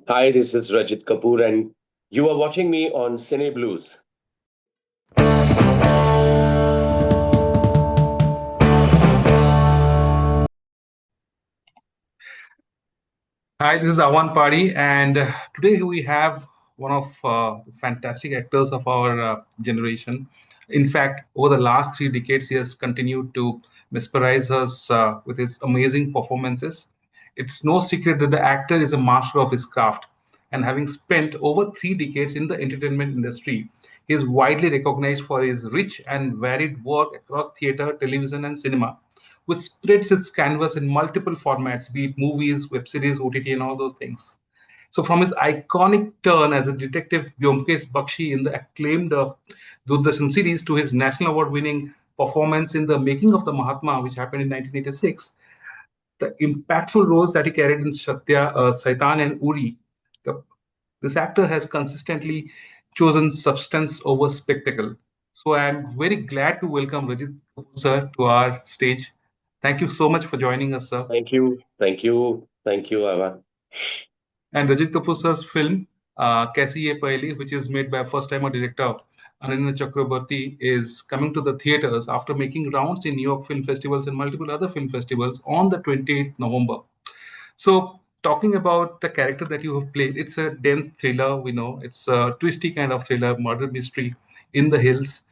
Hi, this is Rajit Kapur, and you are watching me on Cineblues. Hi, this is Awan Padi, and today we have one of the fantastic actors of our generation. In fact, over the last 3 decades, he has continued to mesmerize us with his amazing performances. It's no secret that the actor is a master of his craft, and having spent over 3 decades in the entertainment industry, he is widely recognized for his rich and varied work across theater, television, and cinema, which spreads its canvas in multiple formats, be it movies, web series, OTT, and all those things. So, from his iconic turn as a detective Byomkesh Bakshi in the acclaimed Doordarshan series to his national award winning performance in The Making of the Mahatma, which happened in 1986, the impactful roles that he carried in Saitan, and Uri, the, this actor has consistently chosen substance over spectacle. So I'm very glad to welcome Rajit Kapur, sir, to our stage. Thank you so much for joining us, sir. Thank you, Ava. And Rajit Kapoor sir's film, Kaisi Yeh Paheli, which is made by first-timer director Ananya Chakrabarti, is coming to the theaters after making rounds in New York film festivals and multiple other film festivals on the 28th November. So, talking about the character that you have played, it's a dense thriller. We know it's a twisty kind of thriller, murder mystery in the hills.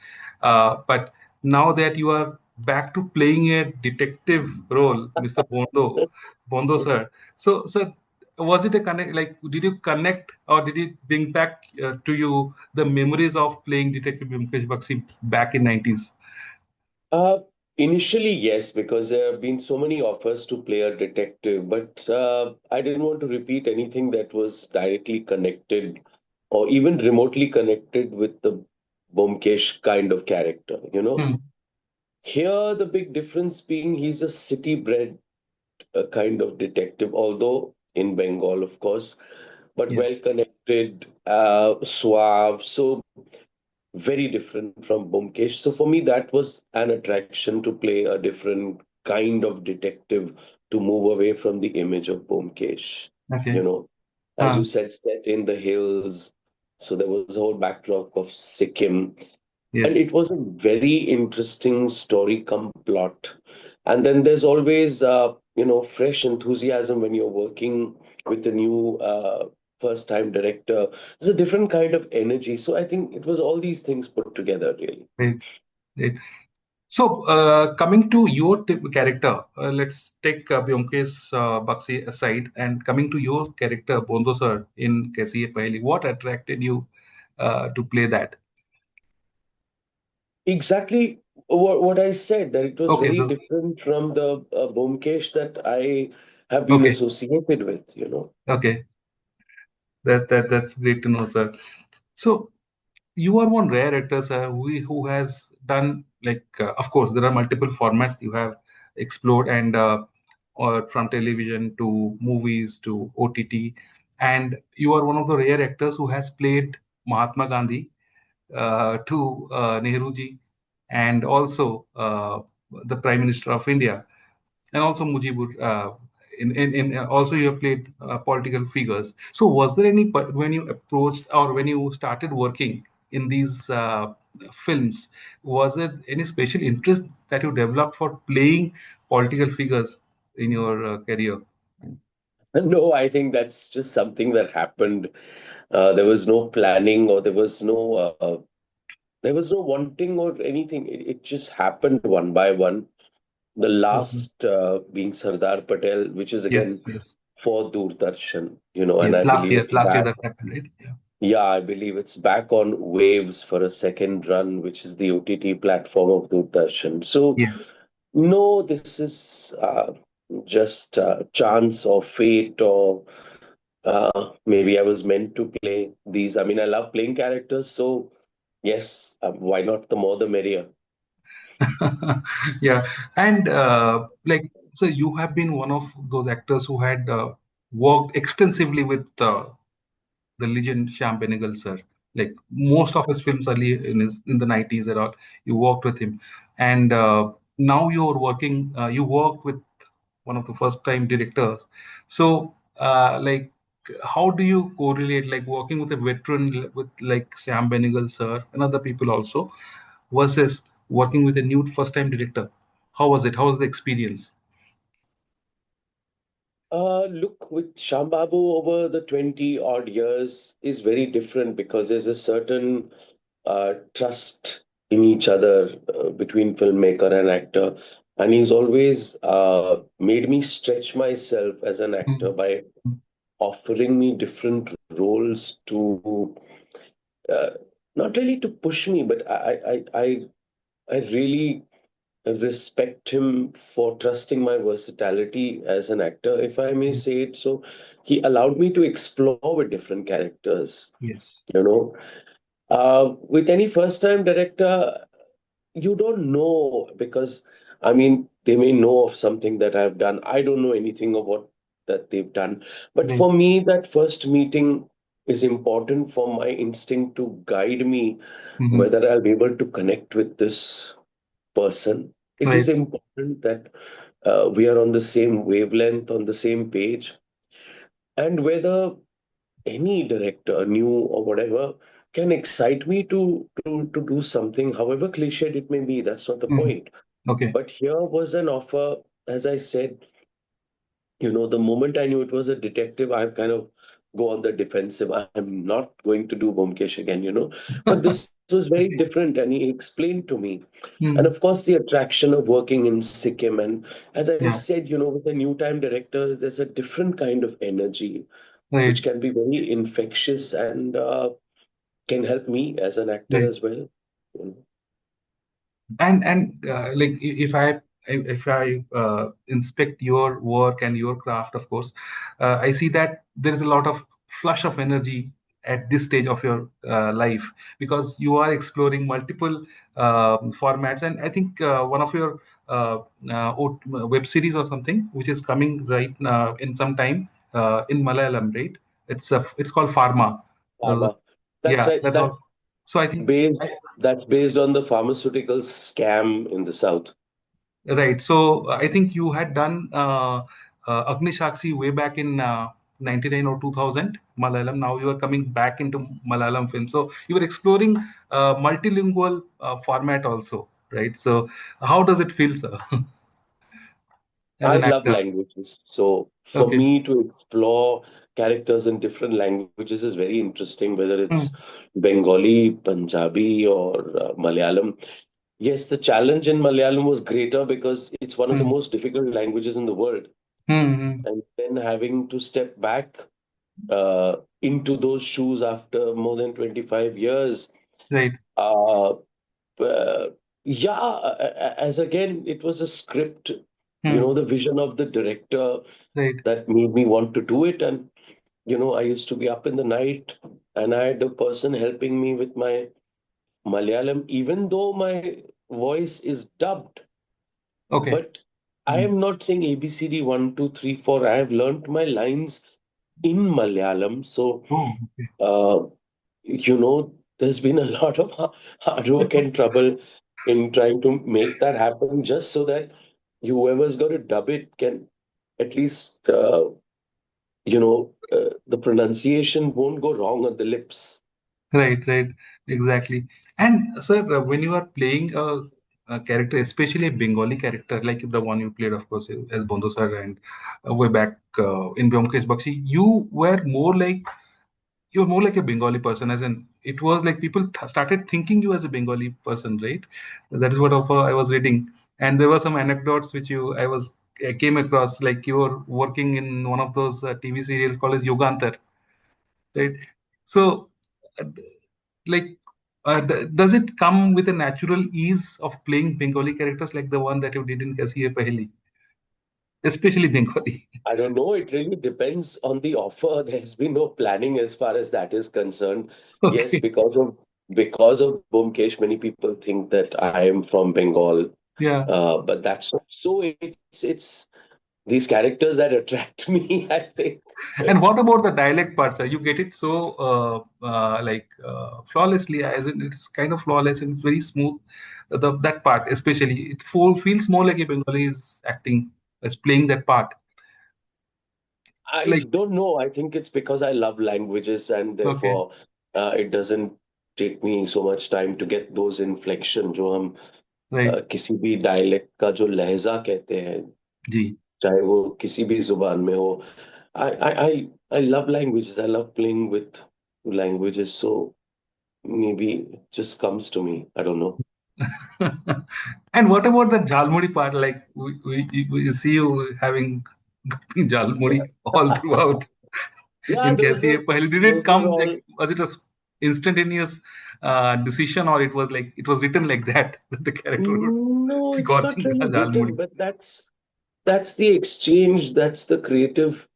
But now that you are back to playing a detective role, Mr. Bondo sir. So, sir, was it a connect? Like, did you connect, or did it bring back to you the memories of playing Detective Byomkesh Bakshi back in 90s? Uh, Initially, yes, because there have been so many offers to play a detective, but I didn't want to repeat anything that was directly connected or even remotely connected with the Bomkesh kind of character. Hmm. Here, the big difference being he's a city-bred kind of detective, although in Bengal, of course, but well Yes. connected, suave. So very different from Bomkesh. So for me, that was an attraction to play a different kind of detective to move away from the image of Bomkesh. You Okay. know, as you Uh, said, set in the hills. So there was a whole backdrop of Sikkim. And yes. it was a very interesting story come plot. And then there's always, fresh enthusiasm when you're working with a new first time director. There's a different kind of energy. So I think it was all these things put together, really. Great. Great. So, coming to your character, let's take Byomkesh Bakshi aside, and coming to your character, Bondo sir, in Kaisi Yeh Paheli, what attracted you to play that? Exactly what I said, that it was Okay, very this, different from the Bomkesh that I have been okay, associated with. okay. That's great to know, sir. So, you are one rare actor, sir, who has done like, of course, there are multiple formats you have explored, and or from television to movies to OTT, and you are one of the rare actors who has played Mahatma Gandhi to Nehru ji, and also the Prime Minister of India, and also Mujibur. Also you have played political figures. So was there any when you approached or when you started working in these films, was there any special interest that you developed for playing political figures in your career? No, I think that's just something that happened. There was no planning or there was no wanting or anything. It just happened one by one. The Okay. last being Sardar Patel, which is again Yes, yes, for Doordarshan, and yes. I believe it's Last year back. that happened, right? Yeah. Yeah, I believe it's back on Waves for a second run, which is the OTT platform of Doordarshan. So, Yes. no, this is just chance or fate, or maybe I was meant to play these. I mean, I love playing characters, so yes, why not? The more the merrier. Yeah, and like, so you have been one of those actors who had worked extensively with the legend Shyam Benegal sir. Like most of his films early in the 90s and all, you worked with him, and now you're working. You worked with one of the first time directors. So, like. how do you correlate like working with a veteran with like Sam Benegal sir and other people also versus working with a new first time director? How was it? How was the experience? Look, with Shambabu over the 20 odd years is very different because there's a certain trust in each other between filmmaker and actor. And he's always made me stretch myself as an actor Mm, by offering me different roles to uh, not really to push me, but I really respect him for trusting my versatility as an actor, if I may mm. say it. So he allowed me to explore with different characters, Yes. you know. With any first-time director, you don't know because, I mean, they may know of something that I've done. I don't know anything of what that they've done. But Right. for me, that first meeting is important for my instinct to guide me Hmm. whether I'll be able to connect with this person. It is Right. important that we are on the same wavelength, on the same page, and whether any director, new or whatever, can excite me to do something, however cliched it may be. That's not the Hmm. point. Okay. But here was an offer, as I said, the moment I knew it was a detective, I kind of go on the defensive. I'm not going to do Bomkesh again. But this was very Okay. different, and he explained to me. And of Mm. course, the attraction of working in Sikkim. And as I Yeah. said, with a new time director, there's a different kind of energy, which Right. can be very infectious and can help me as an actor Right. as well. You know. And like if I inspect your work and your craft, of course, I see that there is a lot of flush of energy at this stage of your life because you are exploring multiple formats, and I think one of your web series or something which is coming right now in some time in Malayalam, right? It's called Pharma. Uh, Pharma. That's yeah, right. that's all. So I think. Based that's based on the pharmaceutical scam in the south. Right. So I think you had done Agni Shakshi way back in 99 or 2000 Malayalam. Now you are coming back into Malayalam film. So you were exploring multilingual format also, right? So how does it feel, sir, as I an love actor? languages. So for Okay. me to explore characters in different languages is very interesting, whether it's Hmm. Bengali, Punjabi, or Malayalam. Yes, the challenge in Malayalam was greater because it's one of the Hmm. most difficult languages in the world. Hmm. Hmm. And then having to step back into those shoes after more than 25 years, Right. uh, uh, yeah, as again, it was a script, Hmm. the vision of the director Right. that made me want to do it. And, I used to be up in the night and I had a person helping me with my Malayalam, even though my voice is dubbed. Okay. But I Hmm. am not saying ABCD 1, 2, 3, 4. I have learnt my lines in Malayalam. So, Oh, okay. uh, there's been a lot of hard work and trouble in trying to make that happen just so that whoever's got to dub it can at least, the pronunciation won't go wrong on the lips. Right, right, exactly. And sir, when you are playing a character, especially a Bengali character like the one you played, of course, as Bondo sir, and way back in Byomkesh Bakshi, you were more like a Bengali person, as in it was like people started thinking you as a Bengali person, right? That is what I was reading, and there were some anecdotes which I came across, like you were working in one of those TV serials called as Yogantar, right? So. uh, like does it come with a natural ease of playing Bengali characters like the one that you did in Kaisi Yeh Paheli, especially Bengali? I don't know. It really depends on the offer. There's been no planning as far as that is concerned. Yes, Okay. because of Bomkesh, many people think that I am from Bengal, Yeah. but that's not so. It's these characters that attract me, I think. And what about the dialect part, sir? You get it so flawlessly, as in it's kind of flawless and it's very smooth. That part, especially, feels more like a Bengali is acting, is playing that part. I Like, don't know. I think it's because I love languages and okay, therefore it doesn't take me so much time to get those inflection जो हम right, किसी भी dialect का जो लहजा कहते हैं, जी. चाहे वो किसी भी जुबान में हो. I I I I love languages. I love playing with languages. So maybe it just comes to me. I don't know. And what about the Jalmuri part? Like, we see you having Jalmuri all throughout Yeah, in Kaisi Yeh Paheli. Did it those were come, like, all. was it a instantaneous decision, or it was like, it was written like that, that the character would No, be it's not gorging really written, Jalmuri? but that's the exchange, that's the creative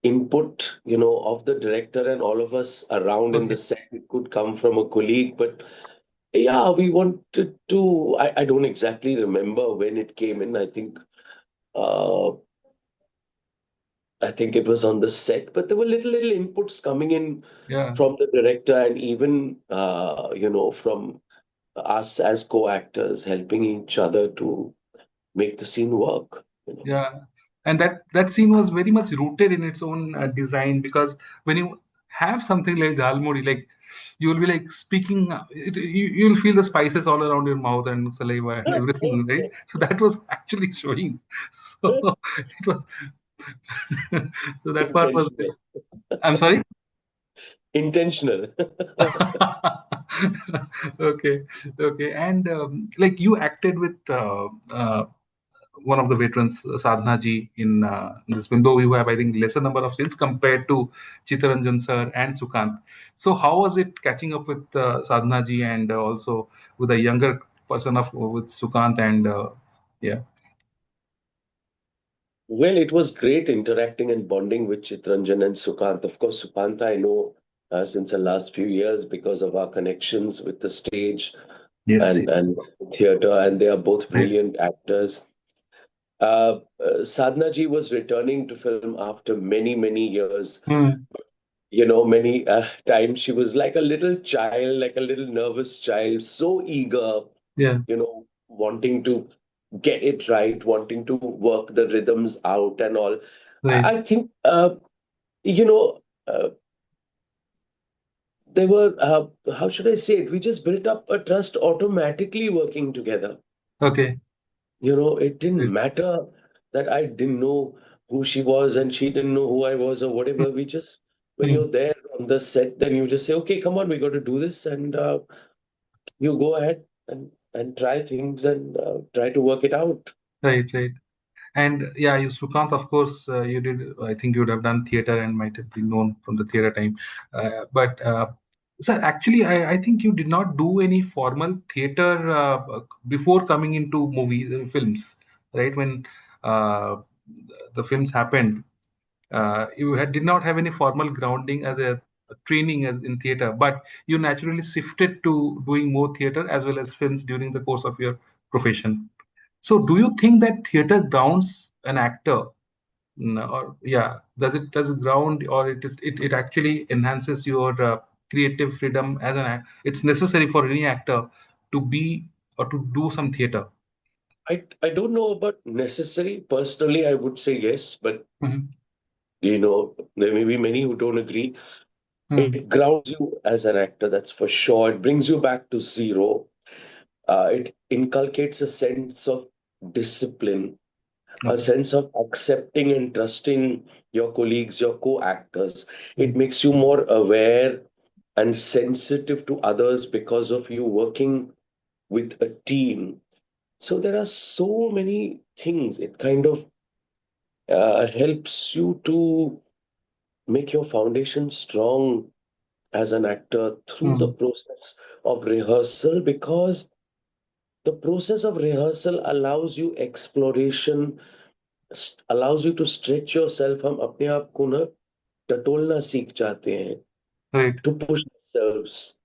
input, of the director and all of us around in the Okay. set. It could come from a colleague, but yeah, we wanted to. I don't exactly remember when it came in. Uh, I think it was on the set, but there were little inputs coming in Yeah. from the director and even from us as co-actors helping each other to make the scene work. Yeah, and that scene was very much rooted in its own design, because when you have something like Jhalmuri, like, you will be like speaking, you'll feel the spices all around your mouth and saliva and everything, right? So that was actually showing. So it was. So that part was. Intentional. I'm sorry. Intentional. Okay, okay, and like, you acted with one of the veterans, Sadhana ji, in this film, though you have, I think, lesser number of scenes compared to Chittaranjan sir and Sukant. So how was it catching up with Sadhana ji, and also with a younger person of with Sukant, and yeah, Well, it was great interacting and bonding with Chitranjan and Sukant. Of course, Sukant I know since the last few years because of our connections with the stage yes, yes, and yes, theater, and they are both right. brilliant actors. Sadhana ji was returning to film after many years. Hmm. Many times she was like a little child, like a little nervous child, so eager, Yeah, wanting to get it right, wanting to work the rhythms out and all. right. I think, you know, uh, they were, how should I say it? We just built up a trust automatically working together. Okay, It didn't right. matter that I didn't know who she was and she didn't know who I was or whatever. We just, when Hmm. you're there on the set, then you just say, okay, come on, we got to do this. And you go ahead and try things and try to work it out. Right, right. And yeah, you, Sukant, of course, you did. I think you would have done theater and might have been known from the theater time. But so actually, I think you did not do any formal theater before coming into films, right? When uh, the films happened, you did not have any formal grounding as a training as in theater, but you naturally shifted to doing more theater as well as films during the course of your profession. So, do you think that theater grounds an actor? Or yeah, does it ground, or it actually enhances your creative freedom as an act? It's necessary for any actor to be or to do some theater. I don't know about necessary. Personally, I would say yes, but Mhm. there may be many who don't agree. Hmm. It grounds you as an actor, that's for sure. It brings you back to zero. It inculcates a sense of discipline, a Okay. sense of accepting and trusting your colleagues, your co-actors. Hmm. It makes you more aware and sensitive to others because of you working with a team. So there are so many things. It kind of helps you to make your foundation strong as an actor through the Hmm. process of rehearsal, because the process of rehearsal allows you exploration, allows you to stretch yourself. हम अपने आप को ना टटोलना सीख जाते हैं, Right. to push ourselves.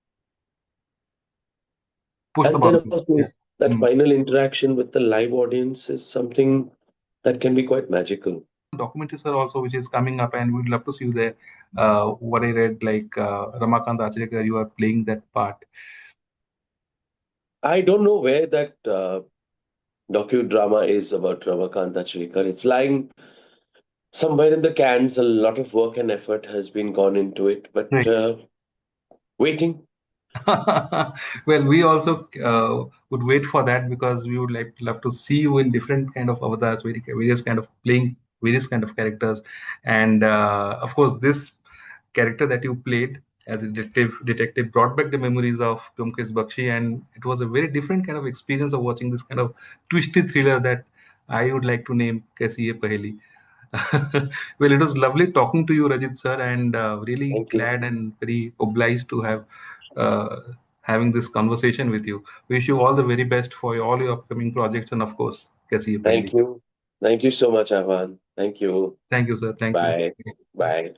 Push the And then, of boundaries. course, Yeah. that Hmm. final interaction with the live audience is something that can be quite magical. Documentary, sir, also, which is coming up, and we'd love to see you there. What I read, like, Ramakant Acharya, you are playing that part. I don't know where that docudrama is about Ramakant Achrekar. It's lying somewhere in the cans. A lot of work and effort has been gone into it, but Right. waiting. Well, we also would wait for that because we would like love to see you in different kind of avatars, various kind of playing various kind of characters, and of course, this character that you played as a detective brought back the memories of Byomkesh Bakshi, and it was a very different kind of experience of watching this kind of twisted thriller that I would like to name Kaisi Yeh Paheli. Well, it was lovely talking to you, Rajit sir, and really Thank you. glad and very obliged to have uh, having this conversation with you. Wish you all the very best for all your upcoming projects and, of course, Kaisi Ye Thank Paheli. you. Thank you so much, Avan. Thank you. Thank you, sir. Thank you. Bye. Bye.